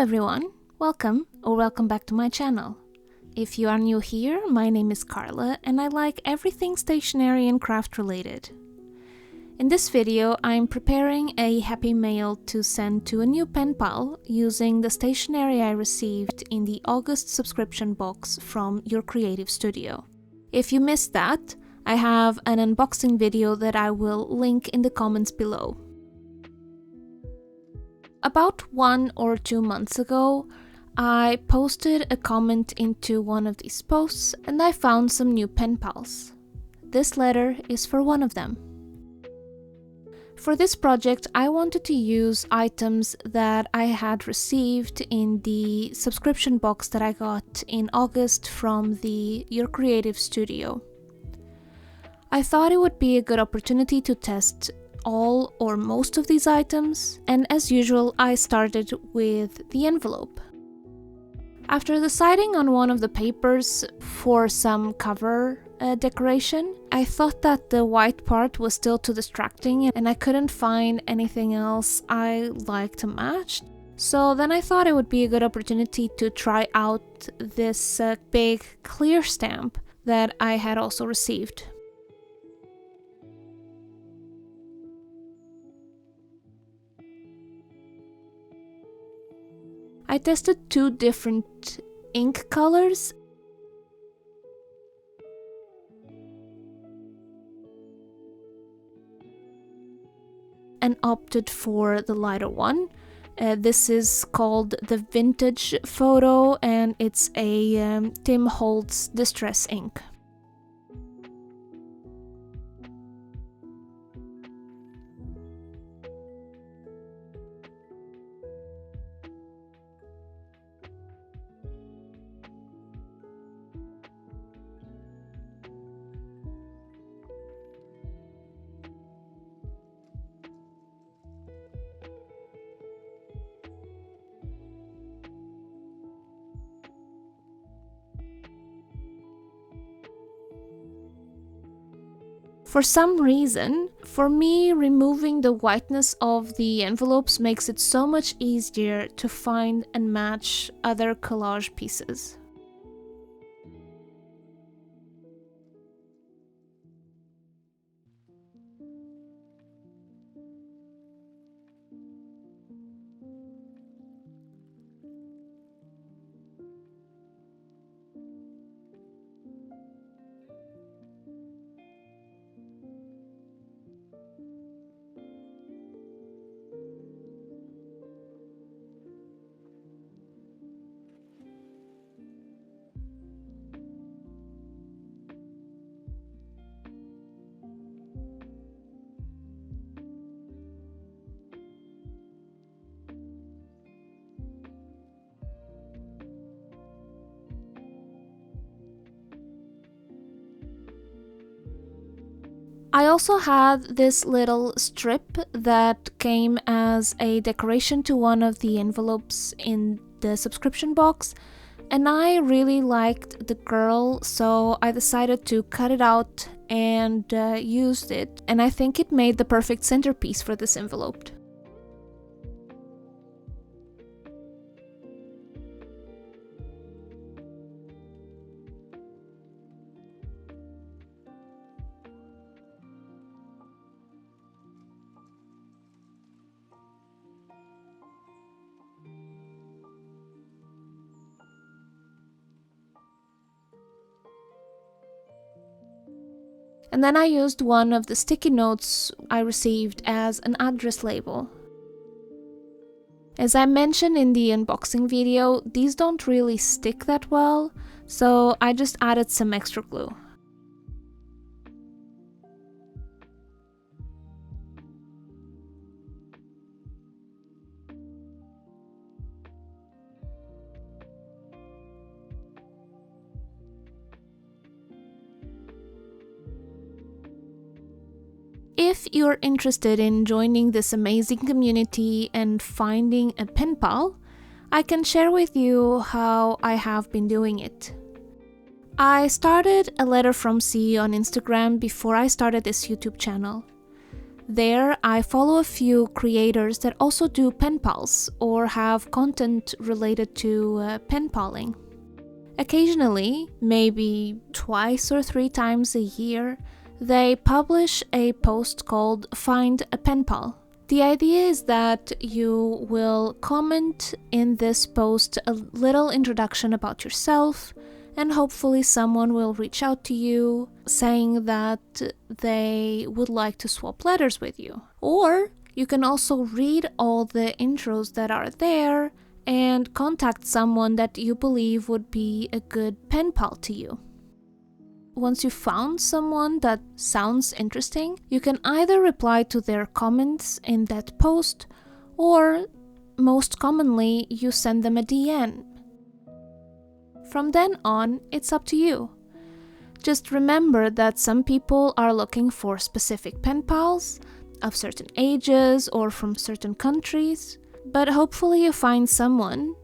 everyone, welcome or welcome back to my channel. If you are new here, my name is Carla and I like everything stationery and craft related. In this video, I'm preparing a happy mail to send to a new pen pal using the stationery I received in the August subscription box from Your Creative Studio. If you missed that, I have an unboxing video that I will link in the comments below. About 1 or 2 months ago, I posted a comment into one of these posts and I found some new pen pals. This letter is for one of them. For this project, I wanted to use items that I had received in the subscription box that I got in August from the Your Creative Studio. I thought it would be a good opportunity to test all or most of these items, and as usual, I started with the envelope. After deciding on one of the papers for some cover decoration, I thought that the white part was still too distracting and I couldn't find anything else I liked to match. So then I thought it would be a good opportunity to try out this big clear stamp that I had also received. I tested 2 different ink colors and opted for the lighter one. This is called the Vintage Photo and it's a Tim Holtz Distress ink. For some reason, for me, removing the whiteness of the envelopes makes it so much easier to find and match other collage pieces. I also had this little strip that came as a decoration to one of the envelopes in the subscription box, and I really liked the girl, so I decided to cut it out and used it, and I think it made the perfect centerpiece for this envelope. And then I used one of the sticky notes I received as an address label. As I mentioned in the unboxing video, these don't really stick that well, so I just added some extra glue. If you're interested in joining this amazing community and finding a pen pal, I can share with you how I have been doing it. I started a letter from C on Instagram before I started this YouTube channel. There, I follow a few creators that also do penpals or have content related to penpaling. Occasionally, maybe twice or 3 times a year, they publish a post called Find a Penpal. The idea is that you will comment in this post a little introduction about yourself, and hopefully someone will reach out to you saying that they would like to swap letters with you. Or you can also read all the intros that are there and contact someone that you believe would be a good pen pal to you. Once you found someone that sounds interesting, you can either reply to their comments in that post, or most commonly, you send them a DM. From then on, it's up to you. Just remember that some people are looking for specific pen pals of certain ages or from certain countries, but hopefully you find someone,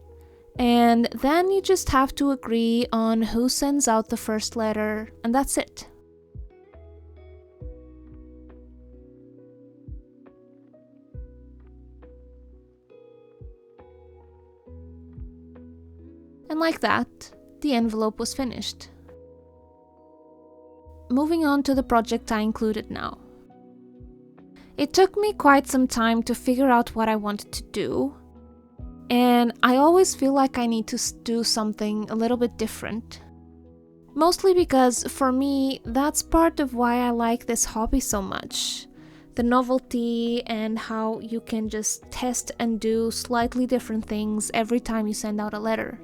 and then you just have to agree on who sends out the first letter, and that's it. And like that, the envelope was finished. Moving on to the project I included now. It took me quite some time to figure out what I wanted to do, and I always feel like I need to do something a little bit different. Mostly because for me, that's part of why I like this hobby so much. The novelty and how you can just test and do slightly different things every time you send out a letter.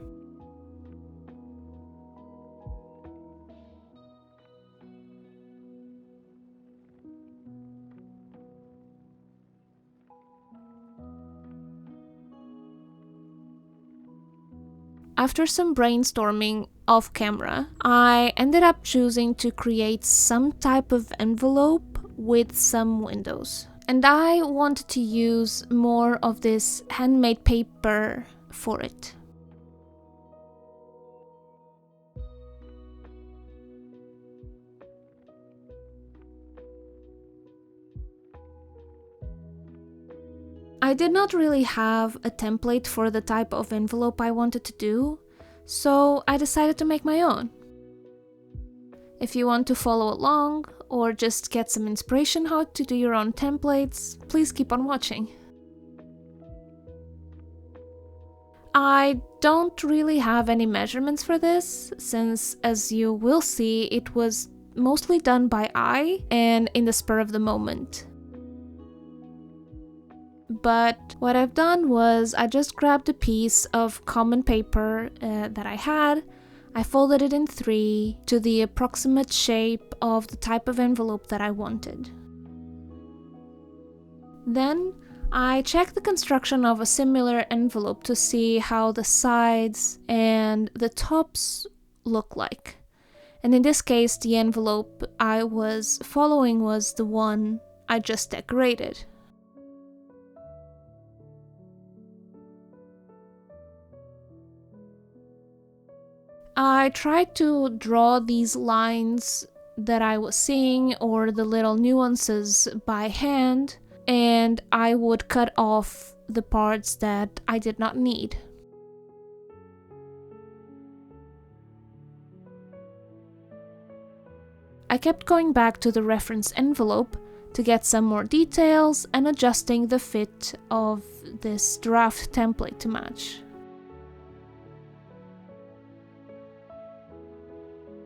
After some brainstorming off camera, I ended up choosing to create some type of envelope with some windows. And I wanted to use more of this handmade paper for it. I did not really have a template for the type of envelope I wanted to do, so I decided to make my own. If you want to follow along or just get some inspiration how to do your own templates, please keep on watching. I don't really have any measurements for this, since as you will see, it was mostly done by eye and in the spur of the moment. But what I've done was I just grabbed a piece of common paper that I had. I folded it in 3 to the approximate shape of the type of envelope that I wanted. Then I checked the construction of a similar envelope to see how the sides and the tops look like. And in this case, the envelope I was following was the one I just decorated. I tried to draw these lines that I was seeing or the little nuances by hand, and I would cut off the parts that I did not need. I kept going back to the reference envelope to get some more details and adjusting the fit of this draft template to match.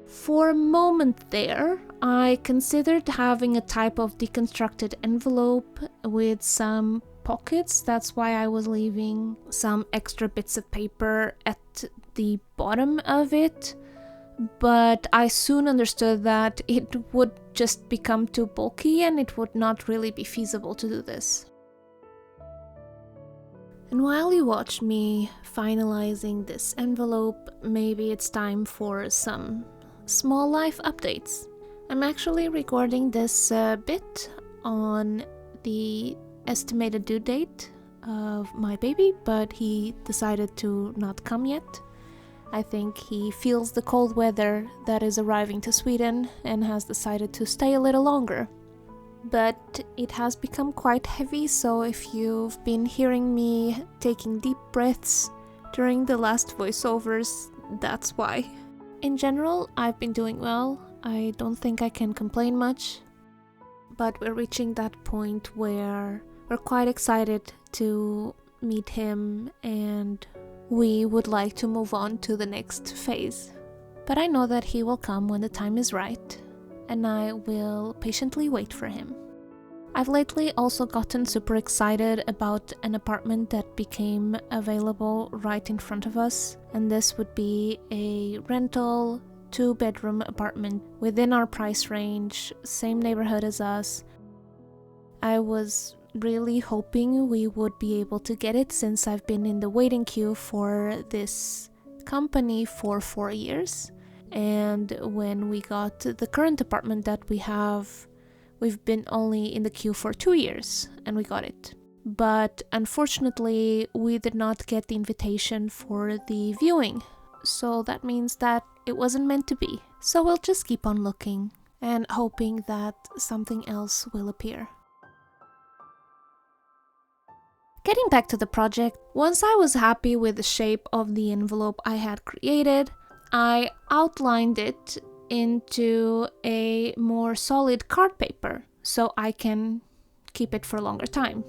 For a moment there, I considered having a type of deconstructed envelope with some pockets. That's why I was leaving some extra bits of paper at the bottom of it. But I soon understood that it would just become too bulky and it would not really be feasible to do this. And while you watch me finalizing this envelope, maybe it's time for some small life updates. I'm actually recording this bit on the estimated due date of my baby, but he decided to not come yet. I think he feels the cold weather that is arriving to Sweden and has decided to stay a little longer. but it has become quite heavy, so if you've been hearing me taking deep breaths during the last voiceovers, that's why. In general, I've been doing well. I don't think I can complain much, but we're reaching that point where we're quite excited to meet him and we would like to move on to the next phase. But I know that he will come when the time is right, and I will patiently wait for him. I've lately also gotten super excited about an apartment that became available right in front of us, and this would be a rental 2-bedroom apartment within our price range, same neighborhood as us. I was really hoping we would be able to get it since I've been in the waiting queue for this company for 4 years. And when we got the current apartment that we have, we've been only in the queue for 2 years and we got it. But unfortunately, we did not get the invitation for the viewing. So that means that it wasn't meant to be. So we'll just keep on looking and hoping that something else will appear. Getting back to the project, once I was happy with the shape of the envelope I had created, I outlined it into a more solid card paper so I can keep it for a longer time.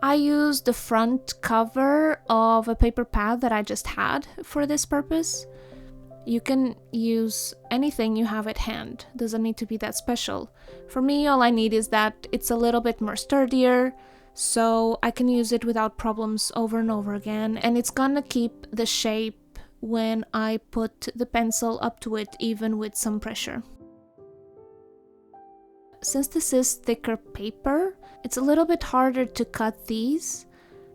I used the front cover of a paper pad that I just had for this purpose. You can use anything you have at hand, doesn't need to be that special. For me, all I need is that it's a little bit more sturdier, so I can use it without problems over and over again, and it's gonna keep the shape when I put the pencil up to it, even with some pressure. Since this is thicker paper, it's a little bit harder to cut these,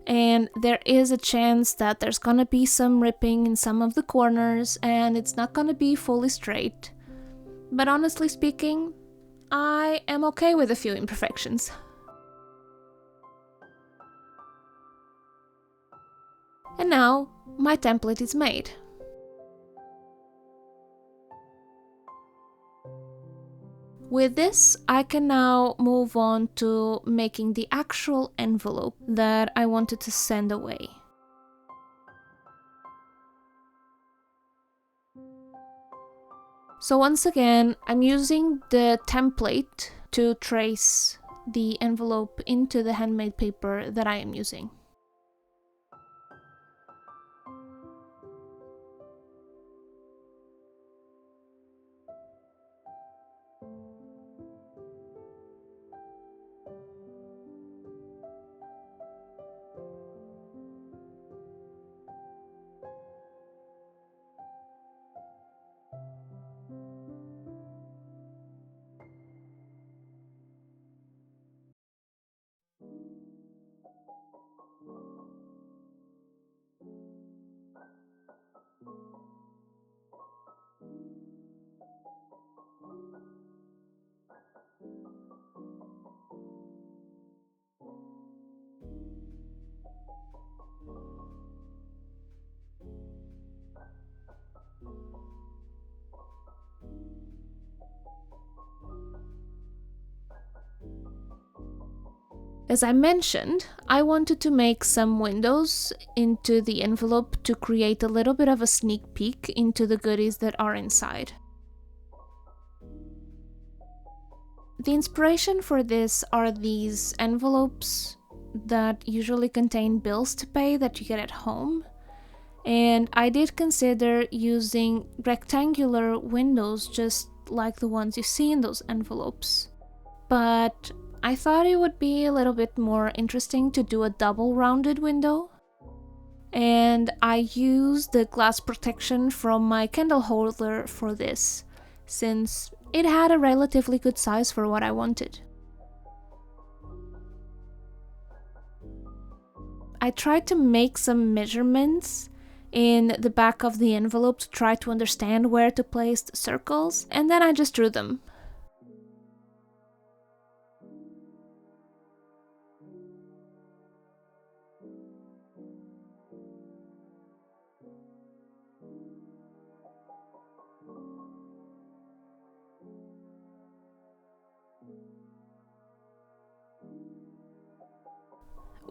and there is a chance that there's gonna be some ripping in some of the corners and it's not gonna be fully straight. But honestly speaking, I am okay with a few imperfections. And now, my template is made. With this, I can now move on to making the actual envelope that I wanted to send away. So once again, I'm using the template to trace the envelope into the handmade paper that I am using. As I mentioned, I wanted to make some windows into the envelope to create a little bit of a sneak peek into the goodies that are inside. The inspiration for this are these envelopes that usually contain bills to pay that you get at home. And I did consider using rectangular windows just like the ones you see in those envelopes. But I thought it would be a little bit more interesting to do a double rounded window. And I used the glass protection from my candle holder for this, since it had a relatively good size for what I wanted. I tried to make some measurements in the back of the envelope to try to understand where to place the circles, and then I just drew them.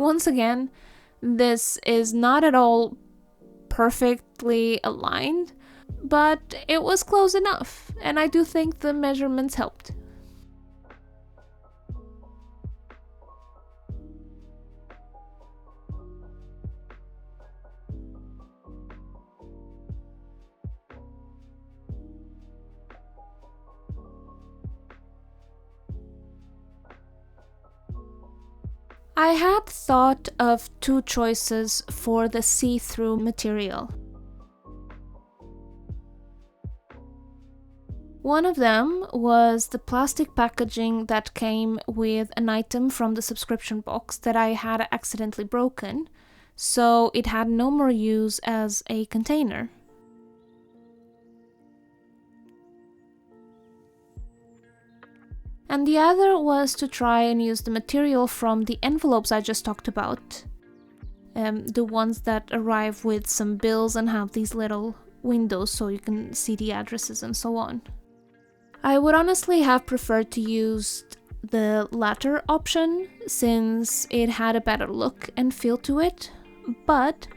Once again, this is not at all perfectly aligned, but it was close enough, and I do think the measurements helped. I had thought of two choices for the see-through material. One of them was the plastic packaging that came with an item from the subscription box that I had accidentally broken, so it had no more use as a container. And the other was to try and use the material from the envelopes I just talked about. The ones that arrive with some bills and have these little windows so you can see the addresses and so on. I would honestly have preferred to use the latter option since it had a better look and feel to it, but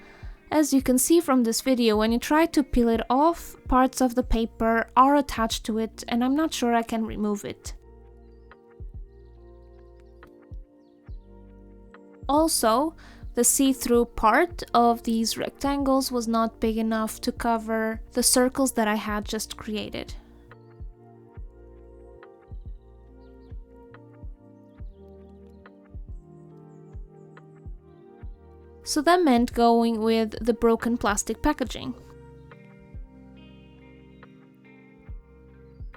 as you can see from this video, when you try to peel it off, parts of the paper are attached to it and I'm not sure I can remove it. Also, the see-through part of these rectangles was not big enough to cover the circles that I had just created. So that meant going with the broken plastic packaging.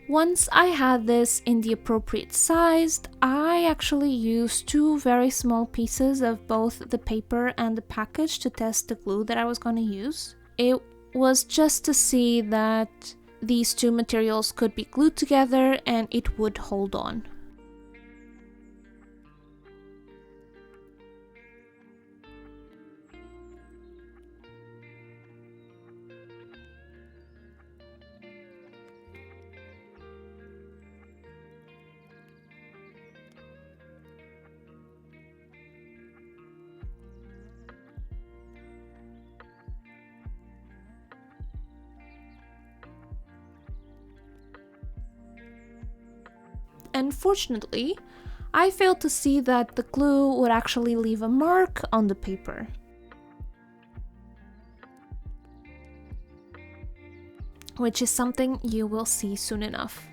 Once I had this in the appropriate size, I actually used two very small pieces of both the paper and the package to test the glue that I was going to use. It was just to see that these two materials could be glued together and it would hold on. Unfortunately, I failed to see that the glue would actually leave a mark on the paper. Which is something you will see soon enough.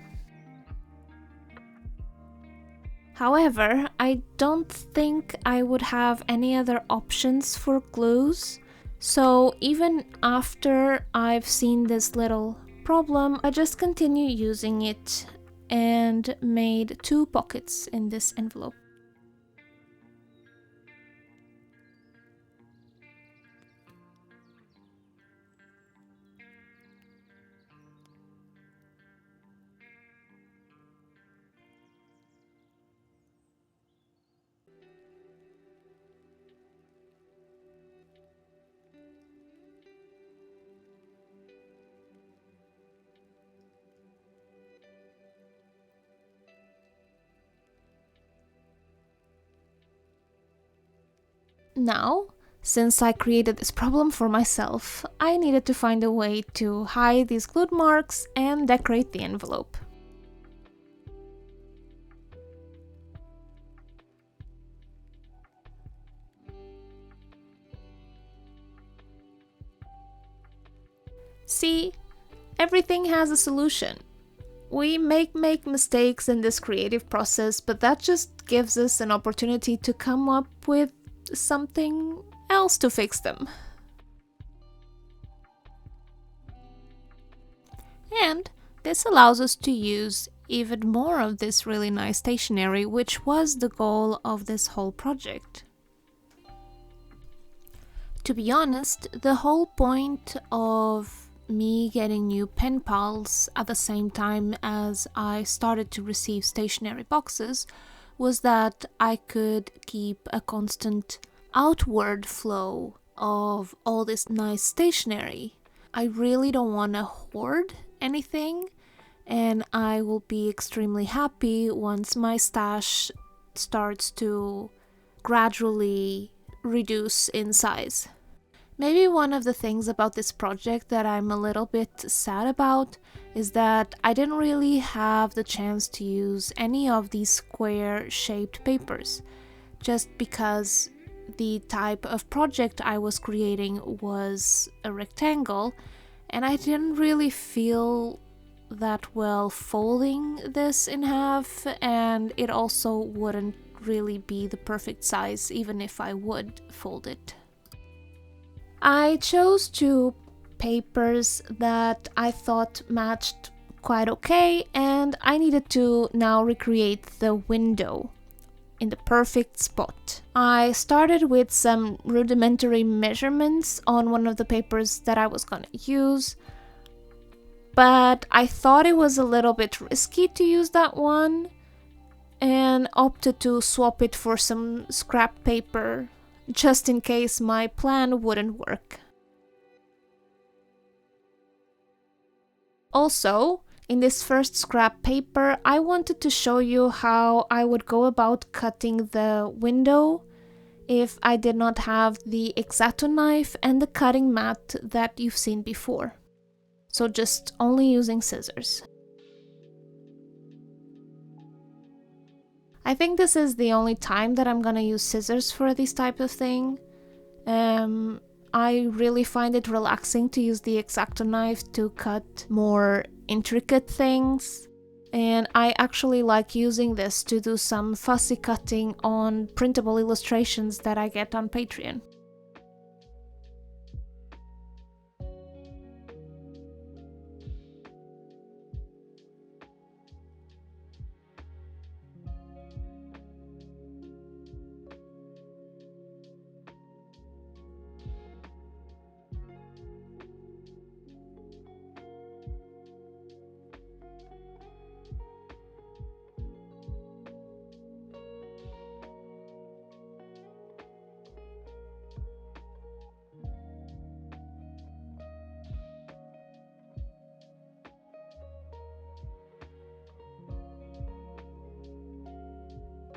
However, I don't think I would have any other options for glues, so even after I've seen this little problem, I just continue using it and made two pockets in this envelope. Now, since I created this problem for myself, I needed to find a way to hide these glued marks and decorate the envelope. See, everything has a solution. We make mistakes in this creative process, but that just gives us an opportunity to come up with something else to fix them. And this allows us to use even more of this really nice stationery, which was the goal of this whole project. To be honest, the whole point of me getting new pen pals at the same time as I started to receive stationery boxes was that I could keep a constant outward flow of all this nice stationery. I really don't want to hoard anything, and I will be extremely happy once my stash starts to gradually reduce in size. Maybe one of the things about this project that I'm a little bit sad about is that I didn't really have the chance to use any of these square-shaped papers, just because the type of project I was creating was a rectangle, and I didn't really feel that well folding this in half, and it also wouldn't really be the perfect size even if I would fold it. I chose two papers that I thought matched quite okay, and I needed to now recreate the window in the perfect spot. I started with some rudimentary measurements on one of the papers that I was gonna use, but I thought it was a little bit risky to use that one and opted to swap it for some scrap paper just in case my plan wouldn't work. Also, in this first scrap paper, I wanted to show you how I would go about cutting the window if I did not have the X-Acto knife and the cutting mat that you've seen before. So just only using scissors. I think this is the only time that I'm gonna use scissors for this type of thing. I really find it relaxing to use the X-Acto knife to cut more intricate things. And I actually like using this to do some fussy cutting on printable illustrations that I get on Patreon.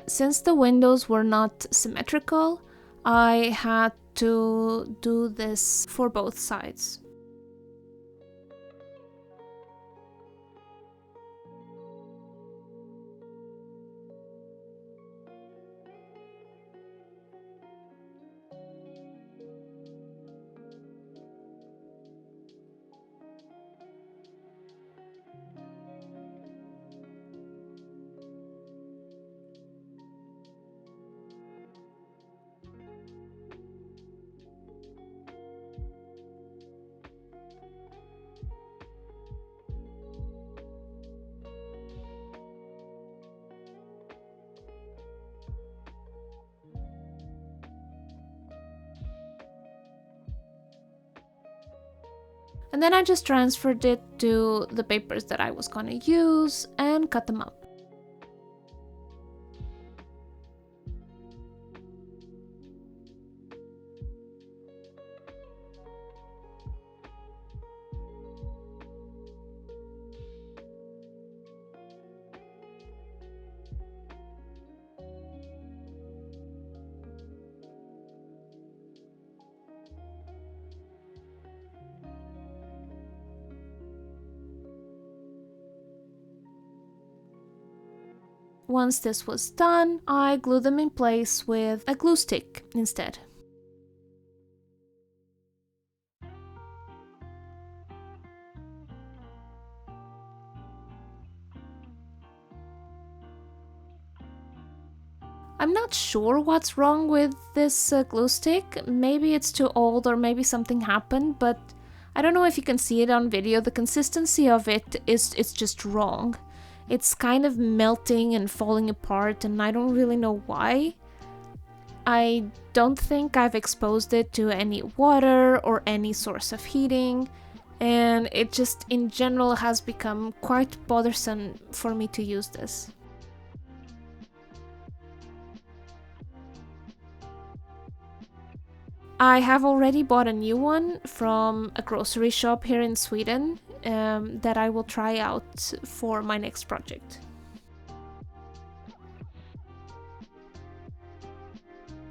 Since the windows were not symmetrical, I had to do this for both sides. And then I just transferred it to the papers that I was gonna use and cut them up. Once this was done, I glued them in place with a glue stick instead. I'm not sure what's wrong with this glue stick. Maybe it's too old or maybe something happened, but I don't know if you can see it on video. The consistency of it is just wrong. It's kind of melting and falling apart, and I don't really know why. I don't think I've exposed it to any water or any source of heating, and it just in general has become quite bothersome for me to use this. I have already bought a new one from a grocery shop here in Sweden that I will try out for my next project.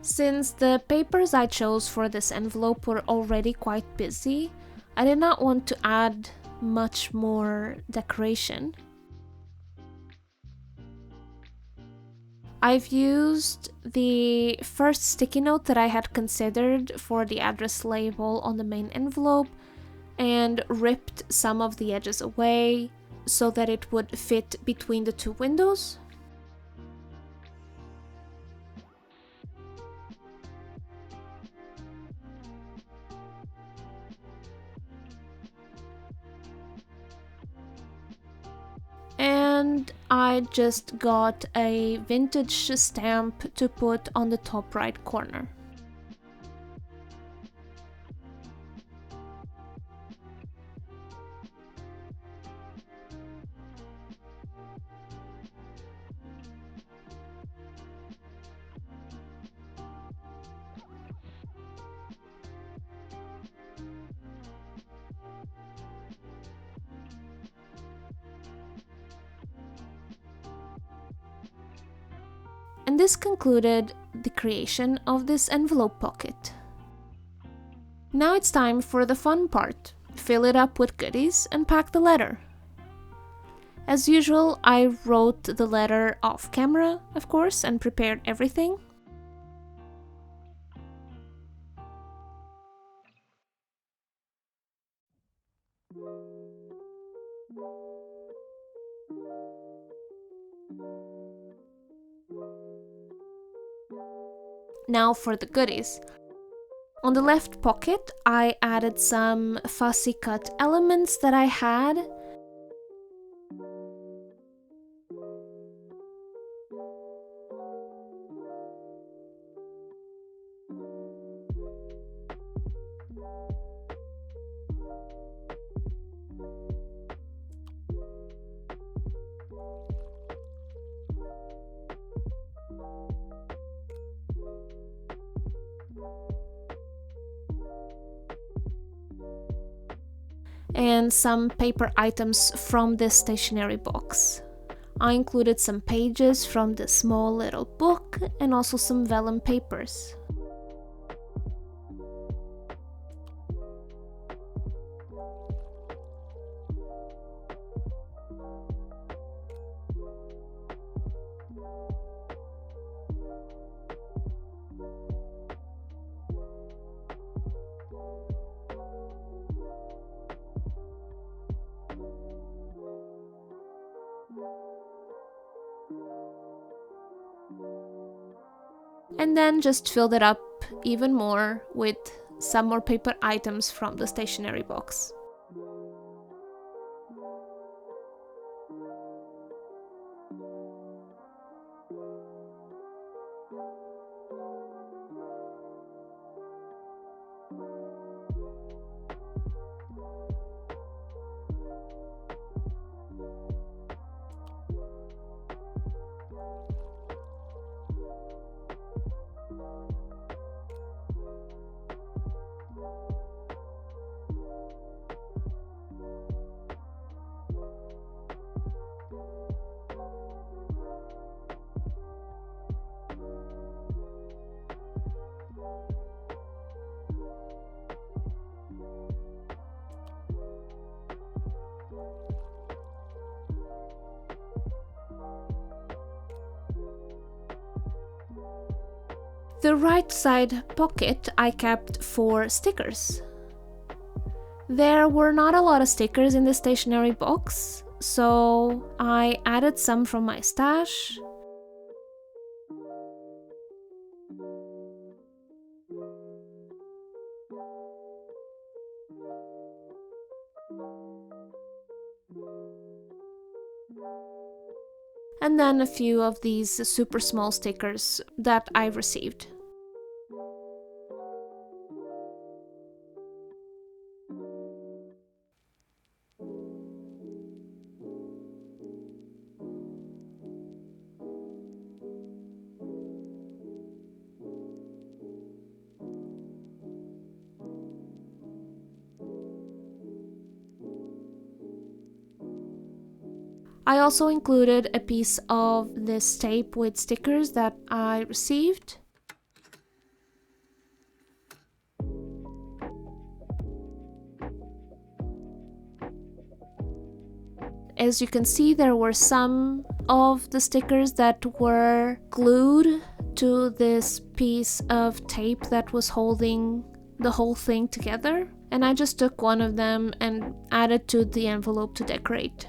Since the papers I chose for this envelope were already quite busy, I did not want to add much more decoration. I've used the first sticky note that I had considered for the address label on the main envelope and ripped some of the edges away so that it would fit between the two windows. And I just got a vintage stamp to put on the top right corner. And this concluded the creation of this envelope pocket. Now it's time for the fun part. Fill it up with goodies and pack the letter. As usual, I wrote the letter off camera, of course, and prepared everything. Now for the goodies. On the left pocket, I added some fussy cut elements that I had. And some paper items from this stationery box. I included some pages from the small little book and also some vellum papers. And then just filled it up even more with some more paper items from the stationery box. The right side pocket I kept for stickers. There were not a lot of stickers in the stationery box, so I added some from my stash. And then a few of these super small stickers that I received. I also included a piece of this tape with stickers that I received. As you can see, there were some of the stickers that were glued to this piece of tape that was holding the whole thing together, and I just took one of them and added to the envelope to decorate.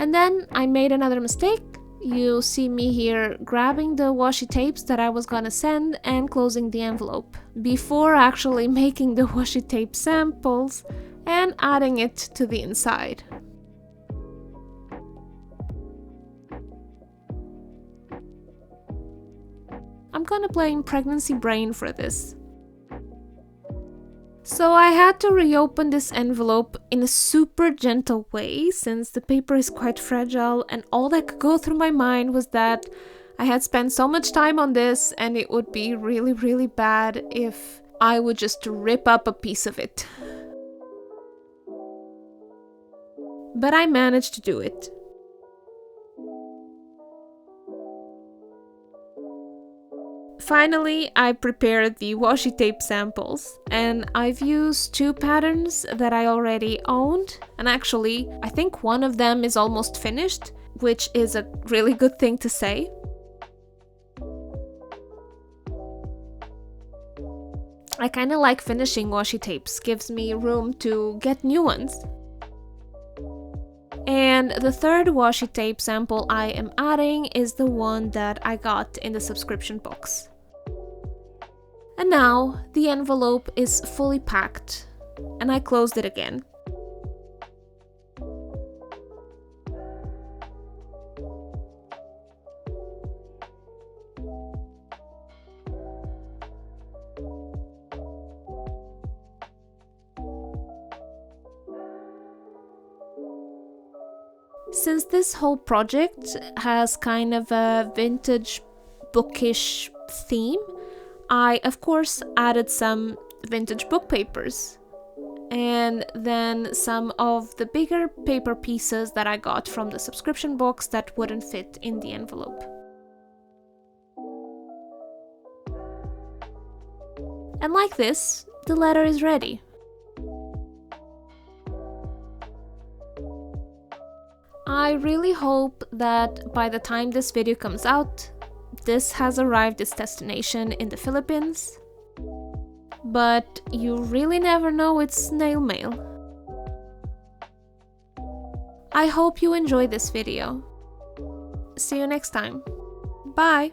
And then I made another mistake. You see me here grabbing the washi tapes that I was gonna send and closing the envelope before actually making the washi tape samples and adding it to the inside. I'm gonna blame pregnancy brain for this. So I had to reopen this envelope in a super gentle way since the paper is quite fragile, and all that could go through my mind was that I had spent so much time on this and it would be really, really bad if I would just rip up a piece of it. But I managed to do it. Finally, I prepared the washi tape samples, and I've used two patterns that I already owned, and actually, I think one of them is almost finished, which is a really good thing to say. I kinda like finishing washi tapes, gives me room to get new ones. And the third washi tape sample I am adding is the one that I got in the subscription box. And now the envelope is fully packed, and I closed it again. Since this whole project has kind of a vintage bookish theme, I of course added some vintage book papers and then some of the bigger paper pieces that I got from the subscription box that wouldn't fit in the envelope. And like this, the letter is ready. I really hope that by the time this video comes out, this has arrived its destination in the Philippines. But you really never know, it's snail mail. I hope you enjoyed this video. See you next time. Bye!